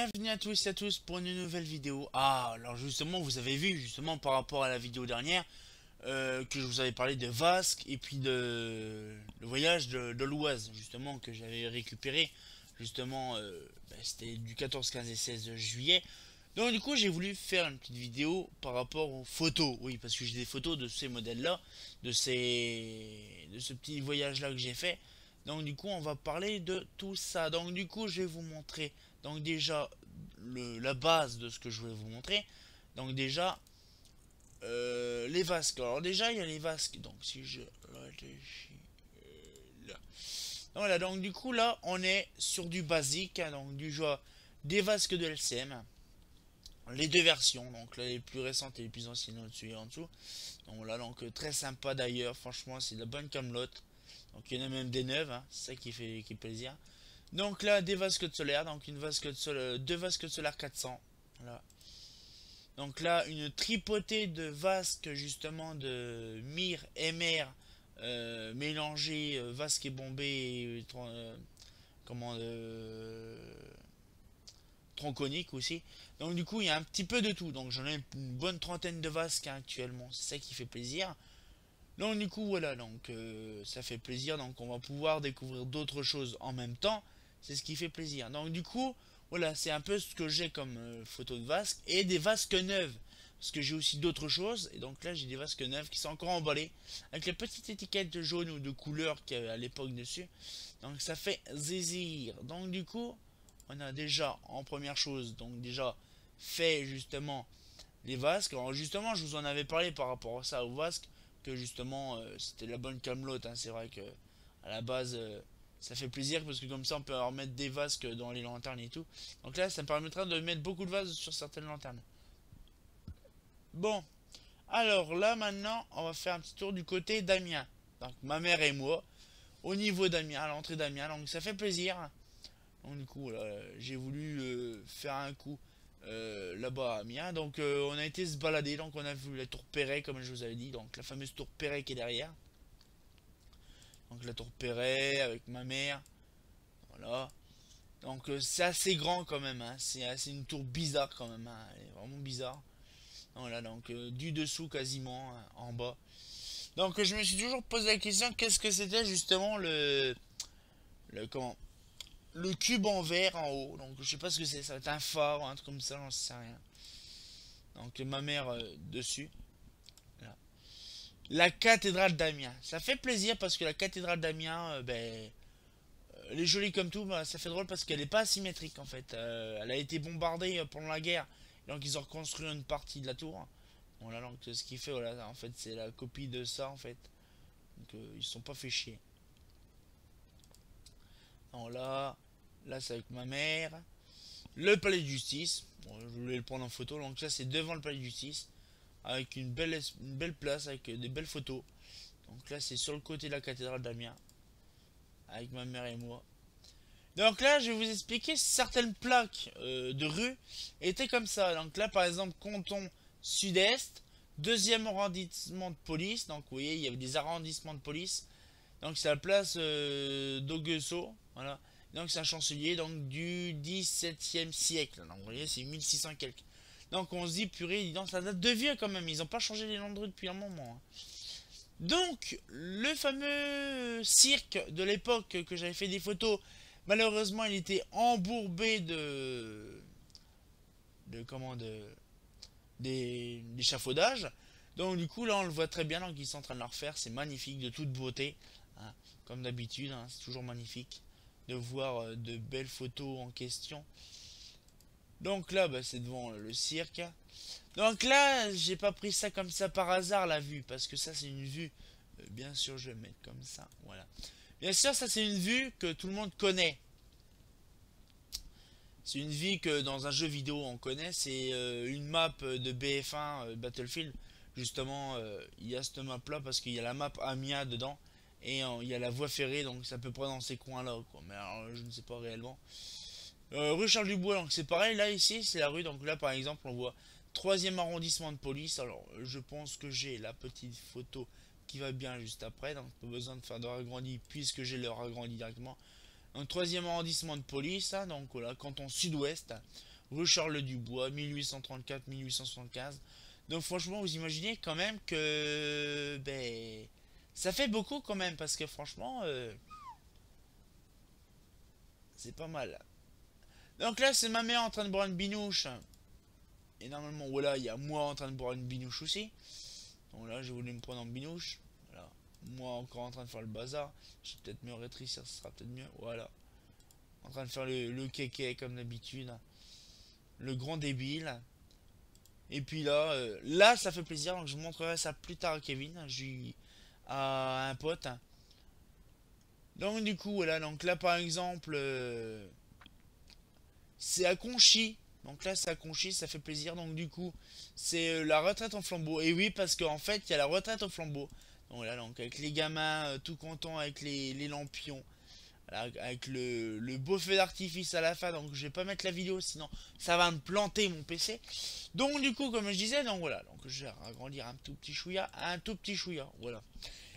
bienvenue à tous et à tous pour une nouvelle vidéo. Ah, alors justement, vous avez vu, justement, par rapport à la vidéo dernière, que je vous avais parlé de Vasque et puis de le voyage de l'Oise, justement, que j'avais récupéré, justement, c'était du 14, 15 et 16 juillet. Donc du coup, j'ai voulu faire une petite vidéo par rapport aux photos. Oui, parce que j'ai des photos de ces modèles-là, de ce petit voyage-là que j'ai fait. Donc du coup, on va parler de tout ça. Donc du coup, je vais vous montrer. Donc déjà, la base de ce que je voulais vous montrer. Donc déjà, les vasques. Alors déjà, il y a les vasques. Donc si je réfléchis là. Donc, voilà, donc du coup là, on est sur du basique. Hein, donc du genre des vasques de LCM. Les deux versions, donc là, les plus récentes et les plus anciennes au-dessus et en dessous. Donc voilà, donc très sympa d'ailleurs, franchement c'est de la bonne camelote. Donc il y en a même des neuves, hein, c'est ça qui fait plaisir. Donc là des vasques de solaire, donc une vasque de solaire, deux vasques de solaire 400. Voilà. Donc là une tripotée de vasques justement de mire MR mélangé vasque et bombé et, comment tronconique aussi. Donc du coup il y a un petit peu de tout. Donc j'en ai une bonne trentaine de vasques hein, actuellement. C'est ça qui fait plaisir. Donc du coup voilà, donc ça fait plaisir. Donc on va pouvoir découvrir d'autres choses en même temps. C'est ce qui fait plaisir. Donc du coup voilà, c'est un peu ce que j'ai comme photo de vasques et des vasques neuves. Parce que j'ai aussi d'autres choses. Et donc là j'ai des vasques neuves qui sont encore emballées. Avec la petite étiquette jaune ou de couleur qu'il y avait à l'époque dessus. Donc ça fait zizir. Donc du coup on a déjà en première chose donc déjà fait justement les vasques. Alors justement je vous en avais parlé par rapport à ça aux vasques que justement c'était la bonne camelote hein. C'est vrai que à la base ça fait plaisir parce que comme ça on peut remettre des vasques dans les lanternes et tout. Donc là ça me permettra de mettre beaucoup de vases sur certaines lanternes. Bon, alors là maintenant on va faire un petit tour du côté d'Amiens. Donc ma mère et moi au niveau d'Amiens, à l'entrée d'Amiens. Donc ça fait plaisir. Donc du coup, voilà, j'ai voulu faire un coup là-bas à Amiens. Donc on a été se balader, donc on a vu la tour Perret, comme je vous avais dit, donc la fameuse tour Perret qui est derrière. Donc la tour Perret avec ma mère, voilà. Donc c'est assez grand quand même, hein. C'est une tour bizarre quand même, hein. Elle est vraiment bizarre. Voilà, donc du dessous quasiment hein, en bas. Donc je me suis toujours posé la question, qu'est-ce que c'était justement le comment le cube en verre en haut. Donc je sais pas ce que c'est, ça va être un phare ou un truc comme ça, j'en sais rien. Donc ma mère dessus. Là. La cathédrale d'Amiens. Ça fait plaisir parce que la cathédrale d'Amiens, elle est jolie comme tout, bah, ça fait drôle parce qu'elle est pas asymétrique en fait. Elle a été bombardée pendant la guerre. Donc ils ont reconstruit une partie de la tour. Voilà, donc ce qui fait, voilà, en fait c'est la copie de ça en fait. Donc ils se sont pas fait chier. Donc là c'est avec ma mère. Le palais de justice. Bon, je voulais le prendre en photo. Donc ça c'est devant le palais de justice. Avec une belle place, avec des belles photos. Donc là c'est sur le côté de la cathédrale d'Amiens. Avec ma mère et moi. Donc là je vais vous expliquer certaines plaques de rue étaient comme ça. Donc là par exemple Canton Sud-Est. Deuxième arrondissement de police. Donc vous voyez il y avait des arrondissements de police. Donc c'est la place d'Augusto. Voilà. Donc c'est un chancelier donc, du 17e siècle. Donc vous voyez, c'est 1600 quelques. Donc on se dit, purée, dis donc, ça date de vieux quand même. Ils n'ont pas changé les noms de rue depuis un moment. Hein. Donc, le fameux cirque de l'époque que j'avais fait des photos, malheureusement, il était embourbé de comment d'échafaudage. Donc du coup là on le voit très bien donc ils sont en train de le refaire, c'est magnifique de toute beauté hein. Comme d'habitude hein, c'est toujours magnifique de voir de belles photos en question. Donc là bah, c'est devant le cirque. Donc là j'ai pas pris ça comme ça par hasard la vue parce que ça c'est une vue bien sûr je vais mettre comme ça voilà. Bien sûr ça c'est une vue que tout le monde connaît. C'est une vie que dans un jeu vidéo on connaît, c'est une map de BF1 Battlefield. Justement, il y a cette map là parce qu'il y a la map Amiens dedans et il y a la voie ferrée donc c'est à peu près dans ces coins là quoi. Mais alors, je ne sais pas réellement. Rue Charles Dubois, donc c'est pareil, là ici c'est la rue, donc là par exemple on voit troisième arrondissement de police. Alors je pense que j'ai la petite photo qui va bien juste après, donc pas besoin de faire de ragrandi puisque j'ai leur agrandi directement. Donc troisième arrondissement de police, hein, donc voilà, canton sud-ouest. rue Charles Dubois, 1834-1875. Donc franchement, vous imaginez quand même que ben ça fait beaucoup quand même parce que franchement c'est pas mal. Donc là, c'est ma mère en train de boire une binouche. Et normalement, voilà, il y a moi en train de boire une binouche aussi. Donc là, j'ai voulu me prendre en binouche. Voilà. Moi encore en train de faire le bazar. Je vais peut-être me rétrécir, ce sera peut-être mieux. Voilà. En train de faire le kéké comme d'habitude. Le grand débile. Et puis là, là, ça fait plaisir. Donc je vous montrerai ça plus tard à Kevin. J'ai à un pote. Donc du coup, voilà. Donc là, par exemple, c'est à Conchy. Donc là, c'est à Conchy, ça fait plaisir. Donc du coup, c'est la retraite en flambeau. Et oui, parce qu'en fait, il y a la retraite au flambeau. Donc voilà, donc avec les gamins tout contents avec les lampions. Voilà, avec le beau feu d'artifice à la fin. Donc je vais pas mettre la vidéo, sinon ça va me planter mon PC. Donc du coup, comme je disais, donc voilà. Donc je vais agrandir un tout petit chouïa, un tout petit chouïa. Voilà.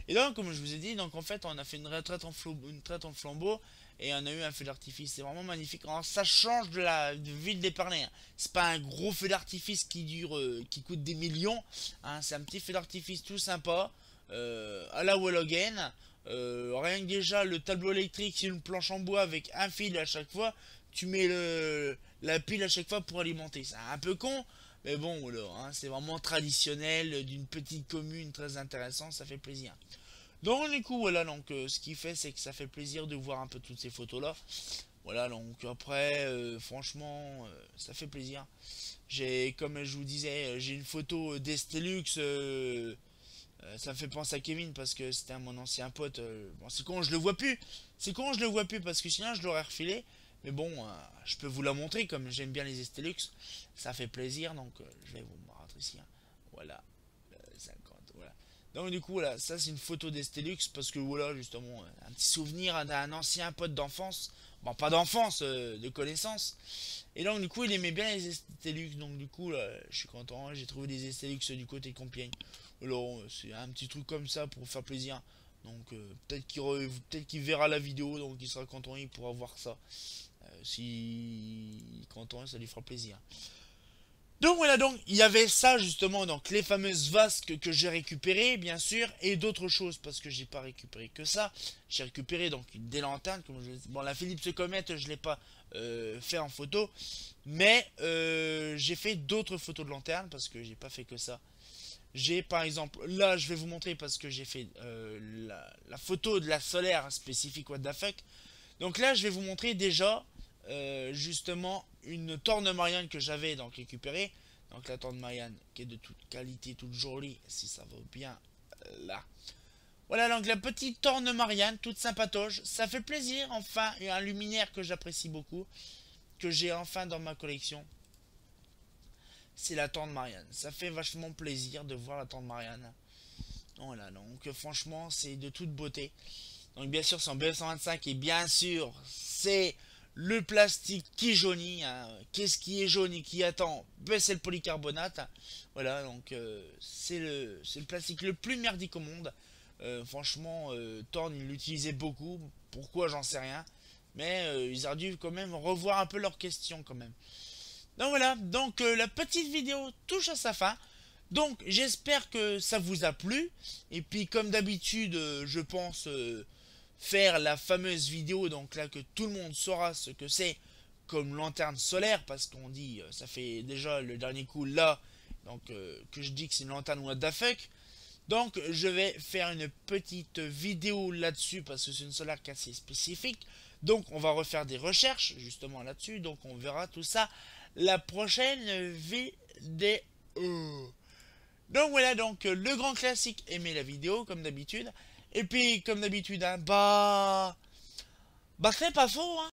Et donc, comme je vous ai dit, donc en fait, on a fait une retraite en flambeau et on a eu un feu d'artifice. C'est vraiment magnifique. Alors, ça change de la ville d'épargner. Hein. C'est pas un gros feu d'artifice qui dure, qui coûte des millions. Hein. C'est un petit feu d'artifice tout sympa, à la Wallogen. Rien que déjà le tableau électrique, c'est une planche en bois avec un fil à chaque fois. Tu mets la pile à chaque fois pour alimenter. C'est un peu con, mais bon, voilà, hein, c'est vraiment traditionnel d'une petite commune, très intéressant, ça fait plaisir. Donc du coup, voilà, donc ce qui fait, c'est que ça fait plaisir de voir un peu toutes ces photos-là. Voilà, donc après, franchement, ça fait plaisir. J'ai, comme je vous disais, j'ai une photo d'Estelux. Ça me fait penser à Kevin parce que c'était mon ancien pote. Bon, c'est con, je le vois plus. C'est con, je le vois plus parce que sinon je l'aurais refilé. Mais bon, je peux vous la montrer comme j'aime bien les Estelux. Ça fait plaisir, donc je vais vous montrer ici. Hein. Voilà, 50, voilà. Donc du coup, voilà, ça c'est une photo d'Estelux parce que voilà, justement, un petit souvenir d'un ancien pote d'enfance. Bon, pas d'enfance, de connaissance. Et donc du coup, il aimait bien les Estelux. Donc du coup, là, je suis content. J'ai trouvé des Estelux du côté de Compiègne. Alors, c'est un petit truc comme ça pour faire plaisir. Donc, peut-être qu'il verra la vidéo, donc il sera content, il pourra voir ça. Si il est content, ça lui fera plaisir. Donc voilà, donc il y avait ça justement, donc les fameuses vasques que j'ai récupérées, bien sûr, et d'autres choses parce que j'ai pas récupéré que ça. J'ai récupéré donc des lanternes, bon la Philips Comet, je l'ai pas fait en photo, mais j'ai fait d'autres photos de lanternes parce que j'ai pas fait que ça. J'ai par exemple, là je vais vous montrer parce que j'ai fait la photo de la solaire spécifique what the fuck. Donc là je vais vous montrer déjà justement une torne Marianne que j'avais donc récupérée. Donc la torne Marianne qui est de toute qualité, toute jolie, si ça va bien là. Voilà donc la petite torne Marianne, toute sympatoche. Ça fait plaisir, enfin, un luminaire que j'apprécie beaucoup, que j'ai enfin dans ma collection. C'est la tante Marianne. Ça fait vachement plaisir de voir la tante Marianne. Voilà, donc franchement, c'est de toute beauté. Donc bien sûr, c'est en BF125 et bien sûr, c'est le plastique qui jaunit. Hein. Qu'est-ce qui est jaune et qui attend? Ben, c'est le polycarbonate. Voilà, donc c'est le plastique le plus merdique au monde. Franchement, Thorne, il l'utilisait beaucoup. Pourquoi, j'en sais rien. Mais ils auraient dû quand même revoir un peu leurs questions quand même. Donc voilà, donc la petite vidéo touche à sa fin. Donc j'espère que ça vous a plu. Et puis comme d'habitude, je pense faire la fameuse vidéo, donc là que tout le monde saura ce que c'est comme lanterne solaire. Parce qu'on dit, ça fait déjà le dernier coup là, donc que je dis que c'est une lanterne what the fuck. Donc je vais faire une petite vidéo là-dessus parce que c'est une solaire qui est assez spécifique. Donc on va refaire des recherches justement là-dessus. Donc on verra tout ça la prochaine vidéo. Donc voilà, donc le grand classique, aimez la vidéo comme d'habitude. Et puis comme d'habitude, hein, bah c'est pas faux, hein.